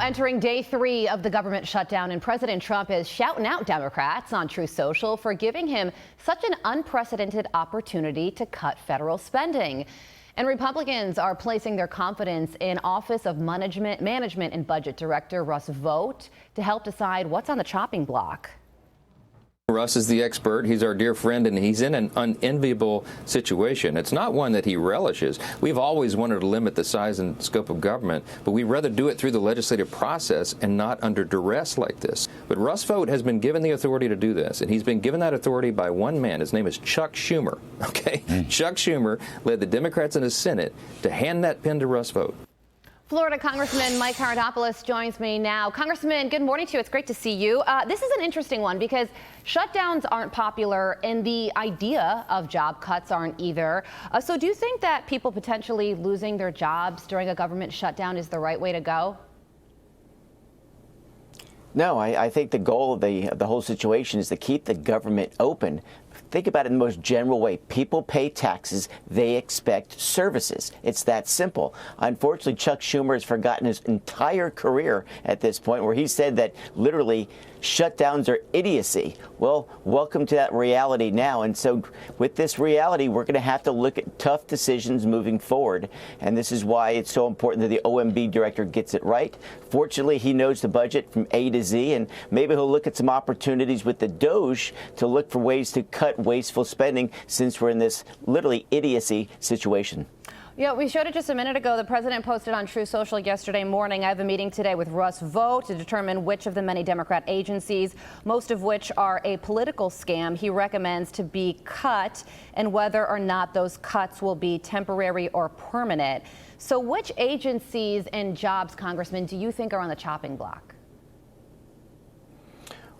entering day 3 of the government shutdown, and President Trump is shouting out Democrats on Truth Social for giving him such an unprecedented opportunity to cut federal spending. And Republicans are placing their confidence in Office of Management and Budget Director Russ Vought to help decide what's on the chopping block. Russ is the expert. He's our dear friend, and he's in an unenviable situation. It's not one that he relishes. We've always wanted to limit the size and scope of government, but we'd rather do it through the legislative process and not under duress like this. But Russ Vought has been given the authority to do this, and he's been given that authority by one man. His name is Chuck Schumer. Okay? Chuck Schumer led the Democrats in the Senate to hand that pen to Russ Vought. Florida Congressman Mike Haridopolos joins me now. Congressman, good morning to you. It's great to see you. This is an interesting one because shutdowns aren't popular and the idea of job cuts aren't either. So do you think that people potentially losing their jobs during a government shutdown is the right way to go? No, I think the goal of the whole situation is to keep the government open. Think about it in the most general way. People pay taxes. They expect services. It's that simple. Unfortunately, Chuck Schumer has forgotten his entire career at this point, where he said that literally shutdowns are idiocy. Well, welcome to that reality now. And so with this reality, we're going to have to look at tough decisions moving forward. And this is why it's so important that the OMB director gets it right. Fortunately, he knows the budget from A to Z, and maybe he'll look at some opportunities with the DOJ to look for ways to cut wasteful spending, since we're in this literally idiocy situation. Yeah, we showed it just a minute ago. The president posted on Truth Social yesterday morning, I have a meeting today with Russ Vought to determine which of the many Democrat agencies, most of which are a political scam, he recommends to be cut, and whether or not those cuts will be temporary or permanent. So which agencies and jobs, Congressman, do you think are on the chopping block?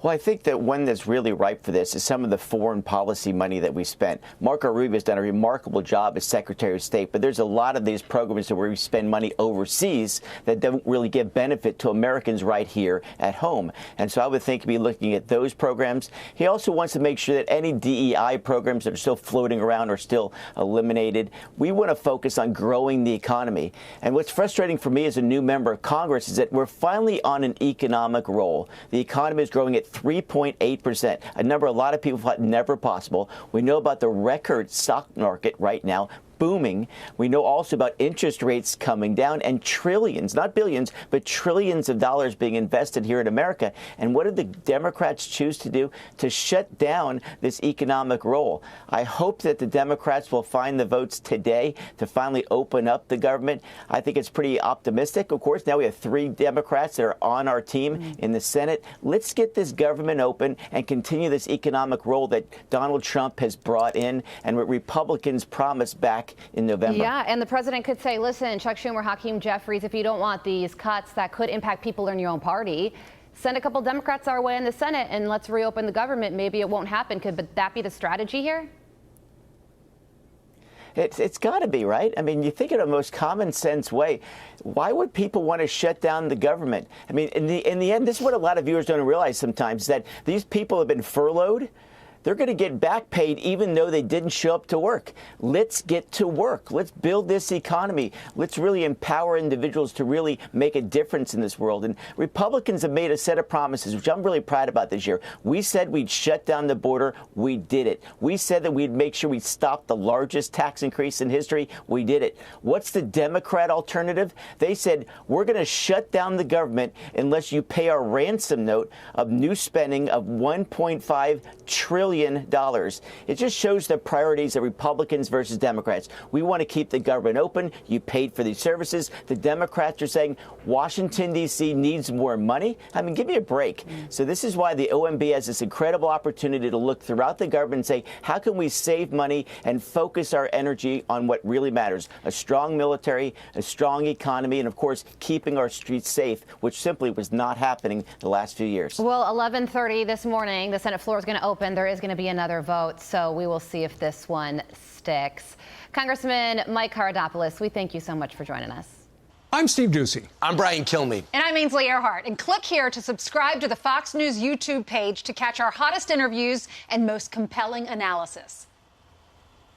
Well, I think that one that's really ripe for this is some of the foreign policy money that we spent. Marco Rubio has done a remarkable job as Secretary of State, but there's a lot of these programs where we spend money overseas that don't really give benefit to Americans right here at home. And so I would think he'd be looking at those programs. He also wants to make sure that any DEI programs that are still floating around are still eliminated. We want to focus on growing the economy. And what's frustrating for me as a new member of Congress is that we're finally on an economic roll. The economy is growing at 3.8%, a number a lot of people thought never possible. We know about the record stock market right now, booming. We know also about interest rates coming down and trillions, not billions, but trillions of dollars being invested here in America. And what did the Democrats choose to do? To shut down this economic roll. I hope that the Democrats will find the votes today to finally open up the government. I think it's pretty optimistic. Of course, now we have 3 Democrats that are on our team in the Senate. Let's get this government open and continue this economic roll that Donald Trump has brought in and what Republicans promised back in November. Yeah, and the president could say, listen, Chuck Schumer, Hakeem Jeffries, if you don't want these cuts that could impact people in your own party, send a couple Democrats our way in the Senate and let's reopen the government. Maybe it won't happen. Could that be the strategy here? It's got to be, right? I mean, you think in a most common sense way, why would people want to shut down the government? I mean, in the end, this is what a lot of viewers don't realize sometimes, is that these people have been furloughed. They're going to get back paid even though they didn't show up to work. Let's get to work. Let's build this economy. Let's really empower individuals to really make a difference in this world. And Republicans have made a set of promises, which I'm really proud about this year. We said we'd shut down the border. We did it. We said that we'd make sure we stopped the largest tax increase in history. We did it. What's the Democrat alternative? They said, we're going to shut down the government unless you pay our ransom note of new spending of $1.5 trillion. It just shows the priorities of Republicans versus Democrats. We want to keep the government open. You paid for these services. The Democrats are saying Washington, D.C. needs more money. I mean, give me a break. So this is why the OMB has this incredible opportunity to look throughout the government and say, how can we save money and focus our energy on what really matters? A strong military, a strong economy, and, of course, keeping our streets safe, which simply was not happening the last few years. Well, 11:30 this morning, the Senate floor is going to open. There is going to be another vote, so we will see if this one sticks. Congressman Mike Haridopolos, we thank you so much for joining us. I'm Steve Doocy. I'm Brian Kilmeade. And I'm Ainsley Earhart. And click here to subscribe to the Fox News YouTube page to catch our hottest interviews and most compelling analysis.